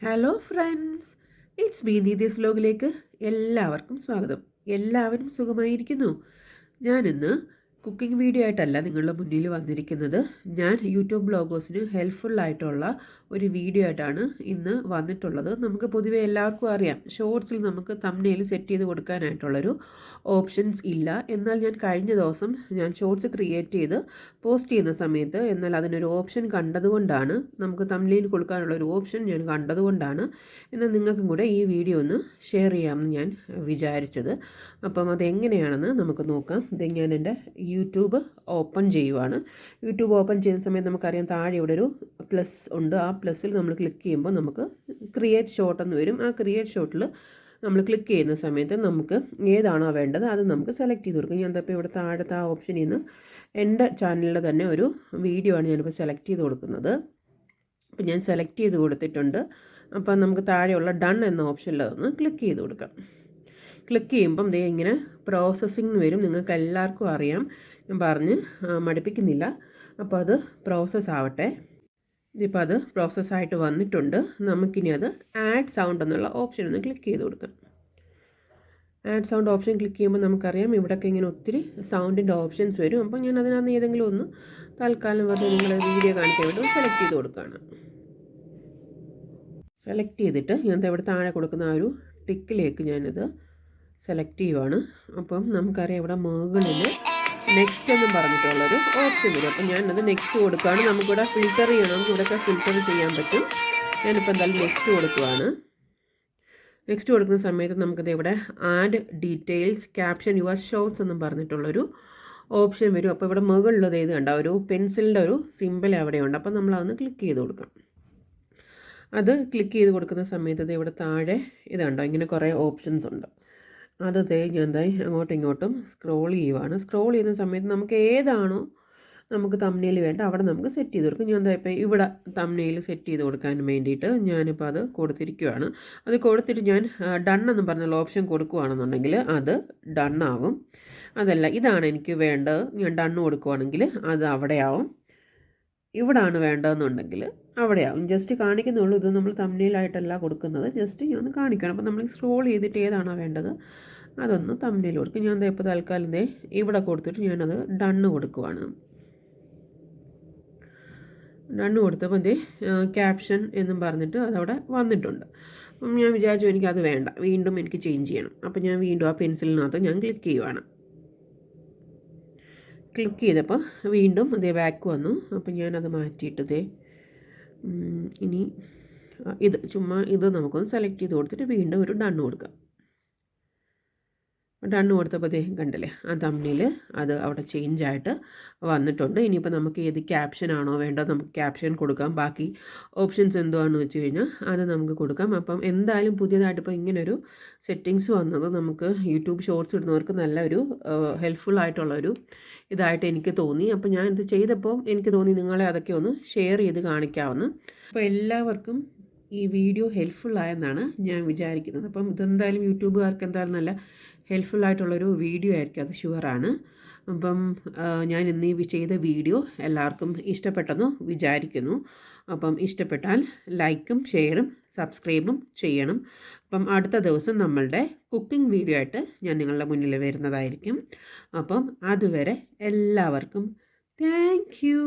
Hello friends, it's me നീതീസ് വ്ലോഗിലേക്ക് എല്ലാവർക്കും സ്വാഗതം. എല്ലാവരും സുഖമായിരിക്കുന്നു. ഞാനിന്ന് കുക്കിംഗ് വീഡിയോ ആയിട്ടല്ല നിങ്ങളുടെ മുന്നിൽ വന്നിരിക്കുന്നത്. ഞാൻ യൂട്യൂബ് ബ്ലോഗേഴ്സിന് ഹെൽപ്ഫുള്ളായിട്ടുള്ള ഒരു വീഡിയോ ആയിട്ടാണ് ഇന്ന് വന്നിട്ടുള്ളത്. നമുക്ക് പൊതുവേ എല്ലാവർക്കും അറിയാം, ഷോർട്സിൽ നമുക്ക് തംബ്നെയിൽ സെറ്റ് ചെയ്ത് കൊടുക്കാനായിട്ടുള്ളൊരു ഓപ്ഷൻസ് ഇല്ല. എന്നാൽ ഞാൻ കഴിഞ്ഞ ദിവസം ഷോർട്സ് ക്രിയേറ്റ് ചെയ്ത് പോസ്റ്റ് ചെയ്യുന്ന സമയത്ത് അതിനൊരു ഓപ്ഷൻ കണ്ടതുകൊണ്ടാണ്, നമുക്ക് തംബ്നെയിൽ കൊടുക്കാനുള്ളൊരു ഓപ്ഷൻ ഞാൻ കണ്ടതുകൊണ്ടാണ് എന്നാൽ നിങ്ങൾക്കും കൂടെ ഈ വീഡിയോ ഒന്ന് ഷെയർ ചെയ്യാമെന്ന് ഞാൻ വിചാരിച്ചത്. അപ്പം അതെങ്ങനെയാണെന്ന് നമുക്ക് നോക്കാം. ഇത് ഞാൻ എൻ്റെ യൂട്യൂബ് ഓപ്പൺ ചെയ്യുവാണ്. യൂട്യൂബ് ഓപ്പൺ ചെയ്യുന്ന സമയത്ത് നമുക്കറിയാം, താഴെ ഇവിടെ ഒരു പ്ലസ് ഉണ്ട്. ആ പ്ലസ്സിൽ നമ്മൾ ക്ലിക്ക് ചെയ്യുമ്പോൾ നമുക്ക് ക്രിയേറ്റ് ഷോട്ട് എന്ന് വരും. ആ ക്രിയേറ്റ് ഷോട്ടിൽ നമ്മൾ ക്ലിക്ക് ചെയ്യുന്ന സമയത്ത് നമുക്ക് ഏതാണോ വേണ്ടത് അത് നമുക്ക് സെലക്ട് ചെയ്ത് കൊടുക്കും. ഞാൻ ഇപ്പോൾ ഇവിടെ താഴത്തെ ആ ഓപ്ഷനിൽ നിന്ന് എൻ്റെ ചാനലിൽ തന്നെ ഒരു വീഡിയോ ആണ് ഞാനിപ്പോൾ സെലക്ട് ചെയ്ത് കൊടുക്കുന്നത്. അപ്പോൾ ഞാൻ സെലക്ട് ചെയ്ത് കൊടുത്തിട്ടുണ്ട്. അപ്പോൾ നമുക്ക് താഴെയുള്ള ഡൺ എന്ന ഓപ്ഷനിൽ അതൊന്ന് ക്ലിക്ക് ചെയ്ത് കൊടുക്കാം. ക്ലിക്ക് ചെയ്യുമ്പം ദേ ഇങ്ങനെ പ്രോസസ്സിംഗ് എന്ന് വരും. നിങ്ങൾക്ക് എല്ലാവർക്കും അറിയാം, ഞാൻ പറഞ്ഞ് മടുപ്പിക്കുന്നില്ല. അപ്പോൾ അത് പ്രോസസ്സ് ആവട്ടെ. ഇതിപ്പോൾ അത് പ്രോസസ്സായിട്ട് വന്നിട്ടുണ്ട്. നമുക്കിനി അത് ആഡ് സൗണ്ട് എന്നുള്ള ഓപ്ഷൻ ഒന്ന് ക്ലിക്ക് ചെയ്ത് കൊടുക്കാം. ആഡ് സൗണ്ട് ഓപ്ഷൻ ക്ലിക്ക് ചെയ്യുമ്പോൾ നമുക്കറിയാം ഇവിടെയൊക്കെ ഇങ്ങനെ ഒത്തിരി സൗണ്ടിൻ്റെ ഓപ്ഷൻസ് വരും. അപ്പോൾ ഞാൻ അതിനകത്ത് ഏതെങ്കിലും ഒന്ന് തൽക്കാലം വെറുതെ നിങ്ങളെ വീഡിയോ കാണിക്കാൻ വേണ്ടി സെലക്ട് ചെയ്ത് കൊടുക്കുകയാണ്. സെലക്ട് ചെയ്തിട്ട് ഞാൻ ഇവിടെ താഴെ കൊടുക്കുന്ന ആ ഒരു ടിക്കിലേക്ക് ഞാനിത് സെലക്ട് ചെയ്യുവാണ്. അപ്പം നമുക്കറിയാം ഇവിടെ മുകളിൽ നെക്സ്റ്റ് എന്നും പറഞ്ഞിട്ടുള്ളൊരു ഓപ്ഷൻ വരും. അപ്പം ഞാനത് നെക്സ്റ്റ് കൊടുക്കുകയാണ്. നമുക്കിവിടെ ഫിൽറ്റർ ചെയ്യണം, നമുക്ക് ഇവിടെയൊക്കെ ഫിൽറ്റർ ചെയ്യാൻ പറ്റും. ഞാനിപ്പോൾ എന്തായാലും നെക്സ്റ്റ് കൊടുക്കുകയാണ്. നെക്സ്റ്റ് കൊടുക്കുന്ന സമയത്ത് നമുക്കിത് ഇവിടെ add details caption your shorts എന്നും പറഞ്ഞിട്ടുള്ളൊരു ഓപ്ഷൻ വരും. അപ്പോൾ ഇവിടെ മുകളിലത് ഇത് കണ്ട ഒരു പെൻസിലിൻ്റെ ഒരു സിമ്പിൾ അവിടെയുണ്ട്. അപ്പം നമ്മളതൊന്ന് ക്ലിക്ക് ചെയ്ത് കൊടുക്കാം. അത് ക്ലിക്ക് ചെയ്ത് കൊടുക്കുന്ന സമയത്ത് ഇത് ഇവിടെ താഴെ ഇതുണ്ടോ ഇങ്ങനെ കുറേ ഓപ്ഷൻസ് ഉണ്ട്. അത് ഞാൻ അങ്ങോട്ടും ഇങ്ങോട്ടും സ്ക്രോൾ ചെയ്യുവാണ്. സ്ക്രോൾ ചെയ്യുന്ന സമയത്ത് നമുക്ക് ഏതാണോ നമുക്ക് തംബ്നെയിൽ വേണ്ട അവിടെ നമുക്ക് സെറ്റ് ചെയ്ത് കൊടുക്കും. ഞാൻ ഇപ്പോൾ ഇവിടെ തംബ്നെയിൽ സെറ്റ് ചെയ്ത് കൊടുക്കാൻ വേണ്ടിയിട്ട് ഞാനിപ്പോൾ അത് കൊടുത്തിരിക്കുകയാണ്. അത് കൊടുത്തിട്ട് ഞാൻ ഡൺ എന്ന് പറഞ്ഞുള്ള ഓപ്ഷൻ കൊടുക്കുകയാണെന്നുണ്ടെങ്കിൽ അത് ഡണ്ണാവും. അതല്ല ഇതാണ് എനിക്ക് വേണ്ടത്, ഞാൻ ഡണ്ണ് കൊടുക്കുകയാണെങ്കിൽ അത് അവിടെയാവും. ഇവിടാണ് വേണ്ടതെന്നുണ്ടെങ്കിൽ അവിടെയാവും. ജസ്റ്റ് കാണിക്കുന്നുള്ളൂ. ഇത് നമ്മൾ തംബ്നെയിലായിട്ടല്ല കൊടുക്കുന്നത്, ജസ്റ്റ് ഞാൻ ഒന്ന് കാണിക്കണം. അപ്പോൾ നമ്മൾ സ്ക്രോൾ ചെയ്തിട്ട് ഏതാണോ വേണ്ടത് അതൊന്ന് തംബ്നെയിൽ കൊടുക്കും. ഞാൻ ഇപ്പോൾ തൽക്കാലം ഇവിടെ കൊടുത്തിട്ട് ഞാനത് ഡണ്ണ് കൊടുക്കുവാണ്. ഡണ്ണ് കൊടുത്തപ്പോൾ ക്യാപ്ഷൻ എന്നും പറഞ്ഞിട്ട് അതവിടെ വന്നിട്ടുണ്ട്. അപ്പം ഞാൻ വിചാരിച്ചു എനിക്കത് വേണ്ട, വീണ്ടും എനിക്ക് ചേഞ്ച് ചെയ്യണം. അപ്പോൾ ഞാൻ വീണ്ടും ആ പെൻസിലിനകത്ത് ഞാൻ ക്ലിക്ക് ചെയ്യുവാണ്. ക്ലിക്ക് ചെയ്തപ്പോൾ വീണ്ടും ബാക്ക് വന്നു. അപ്പോൾ ഞാനത് മാറ്റിയിട്ട് ഇനി ഇത് നമുക്കൊന്ന് സെലക്ട് ചെയ്ത് കൊടുത്തിട്ട് വീണ്ടും ഒരു ഡണ്ണ് കൊടുക്കാം. ഡണ്ണ് കൊടുത്തപ്പോൾ കണ്ടില്ലേ ആ തംബ്നെയിൽ അത് അവിടെ ചേഞ്ചായിട്ട് വന്നിട്ടുണ്ട്. ഇനിയിപ്പോൾ നമുക്ക് ഏത് ക്യാപ്ഷനാണോ വേണ്ടത് നമുക്ക് ക്യാപ്ഷൻ കൊടുക്കാം. ബാക്കി ഓപ്ഷൻസ് എന്തുവാണെന്ന് വെച്ച് കഴിഞ്ഞാൽ അത് നമുക്ക് കൊടുക്കാം. അപ്പം എന്തായാലും പുതിയതായിട്ട് ഇപ്പോൾ ഇങ്ങനൊരു സെറ്റിങ്സ് വന്നത് നമുക്ക് യൂട്യൂബ് ഷോർട്സ് ഇടുന്നവർക്ക് നല്ലൊരു ഹെൽപ്ഫുള്ളായിട്ടുള്ളൊരു ഇതായിട്ട് എനിക്ക് തോന്നി. അപ്പോൾ ഞാൻ ഇത് ചെയ്തപ്പോൾ എനിക്ക് തോന്നി നിങ്ങളെ അതൊക്കെ ഒന്ന് ഷെയർ ചെയ്ത് കാണിക്കാമെന്ന്. അപ്പോൾ എല്ലാവർക്കും ഈ വീഡിയോ ഹെൽപ്ഫുള്ളായെന്നാണ് ഞാൻ വിചാരിക്കുന്നത്. അപ്പം ഇതെന്തായാലും യൂട്യൂബുകാർക്ക് എന്തായാലും നല്ല ഹെൽപ്ഫുള്ളായിട്ടുള്ളൊരു വീഡിയോ ആയിരിക്കും, അത് ഷുവറാണ്. അപ്പം ഞാൻ ഇന്ന് ഈ ചെയ്ത വീഡിയോ എല്ലാവർക്കും ഇഷ്ടപ്പെട്ടെന്ന് വിചാരിക്കുന്നു. അപ്പം ഇഷ്ടപ്പെട്ടാൽ ലൈക്കും ഷെയറും സബ്സ്ക്രൈബും ചെയ്യണം. അപ്പം അടുത്ത ദിവസം നമ്മളുടെ കുക്കിംഗ് വീഡിയോ ആയിട്ട് ഞാൻ നിങ്ങളുടെ മുന്നിൽ വരുന്നതായിരിക്കും. അപ്പം അതുവരെ എല്ലാവർക്കും താങ്ക് യു.